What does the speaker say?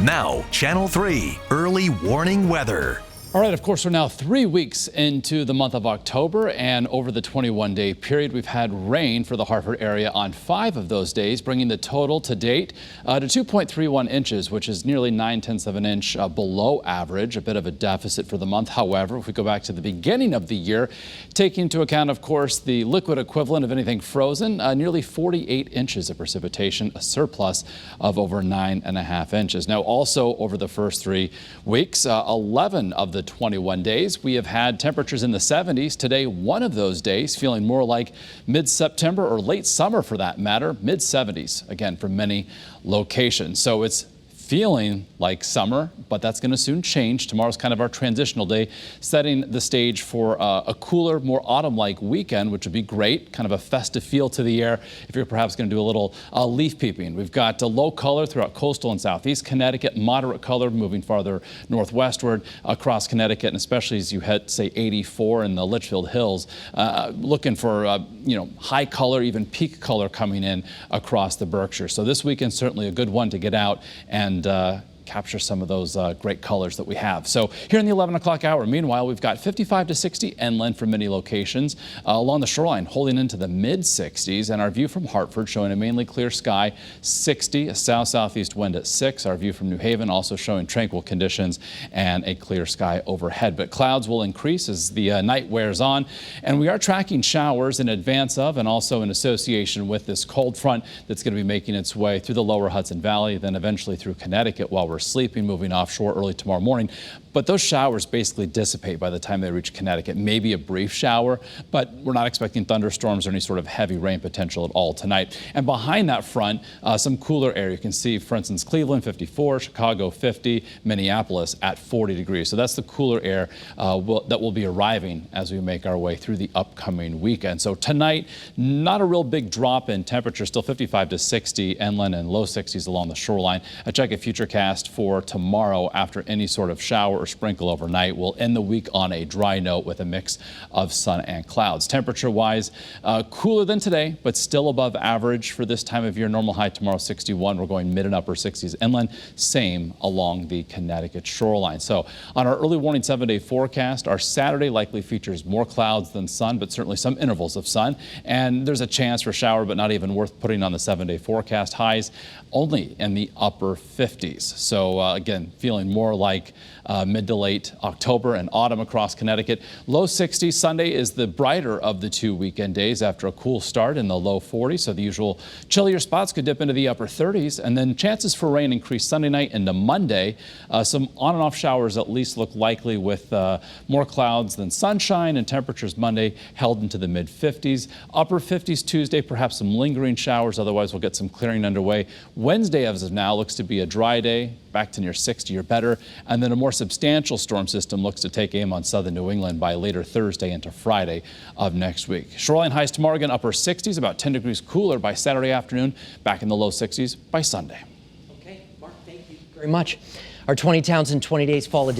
Now, Channel 3 Early Warning Weather. All right, of course, we're now 3 weeks into the month of October, and over the 21-day period, we've had rain for the Hartford area on 5 of those days, bringing the total to date to 2.31 inches, which is nearly 9/10 of an inch below average, a bit of a deficit for the month. However, if we go back to the beginning of the year, taking into account, of course, the liquid equivalent of anything frozen, nearly 48 inches of precipitation, a surplus of over 9.5 inches. Now, also over the first 3 weeks, 11 of the 21 days, we have had temperatures in the 70s. Today, one of those days, feeling more like mid-September or late summer for that matter, mid-70s, again, for many locations. So it's feeling like summer, but that's going to soon change. Tomorrow's kind of our transitional day, setting the stage for a cooler, more autumn-like weekend, which would be great, kind of a festive feel to the air if you're perhaps going to do a little leaf peeping. We've got low color throughout coastal and southeast Connecticut, moderate color moving farther northwestward across Connecticut, and especially as you hit, say, 84 in the Litchfield Hills, looking for high color, even peak color coming in across the Berkshire. So this weekend certainly a good one to get out and capture some of those great colors that we have. So here in the 11 o'clock hour, meanwhile, we've got 55 to 60 inland for many locations along the shoreline, holding into the mid-60s, and our view from Hartford showing a mainly clear sky, 60, a south-southeast wind at 6. Our view from New Haven also showing tranquil conditions and a clear sky overhead. But clouds will increase as the night wears on, and we are tracking showers in advance of and also in association with this cold front that's going to be making its way through the lower Hudson Valley, then eventually through Connecticut while we're sleeping, moving offshore early tomorrow morning. But those showers basically dissipate by the time they reach Connecticut. Maybe a brief shower, but we're not expecting thunderstorms or any sort of heavy rain potential at all tonight. And behind that front, some cooler air. You can see, for instance, Cleveland 54, Chicago 50, Minneapolis at 40 degrees. So that's the cooler air that will be arriving as we make our way through the upcoming weekend. So tonight, not a real big drop in temperature, still 55 to 60 inland and low 60s along the shoreline. I check a futurecast for tomorrow after any sort of shower or sprinkle overnight. We'll end the week on a dry note with a mix of sun and clouds. Temperature-wise, cooler than today, but still above average for this time of year. Normal high tomorrow, 61. We're going mid and upper 60s inland. Same along the Connecticut shoreline. So on our early warning 7-day forecast, our Saturday likely features more clouds than sun, but certainly some intervals of sun. And there's a chance for shower, but not even worth putting on the 7-day forecast. Highs only in the upper 50s. So again, feeling more like mid to late October and autumn across Connecticut. Low 60s. Sunday is the brighter of the 2 weekend days after a cool start in the low 40s. So the usual chillier spots could dip into the upper 30s. And then chances for rain increase Sunday night into Monday. Some on and off showers at least look likely with more clouds than sunshine, and temperatures Monday held into the mid 50s. Upper 50s Tuesday, perhaps some lingering showers. Otherwise, we'll get some clearing underway. Wednesday, as of now, looks to be a dry day, back to near 60 or better. And then a more substantial storm system looks to take aim on southern New England by later Thursday into Friday of next week. Shoreline highs tomorrow again, upper 60s, about 10 degrees cooler by Saturday afternoon, back in the low 60s by Sunday. Okay, Mark, thank you very much. Our 20 towns in 20 days fall edition.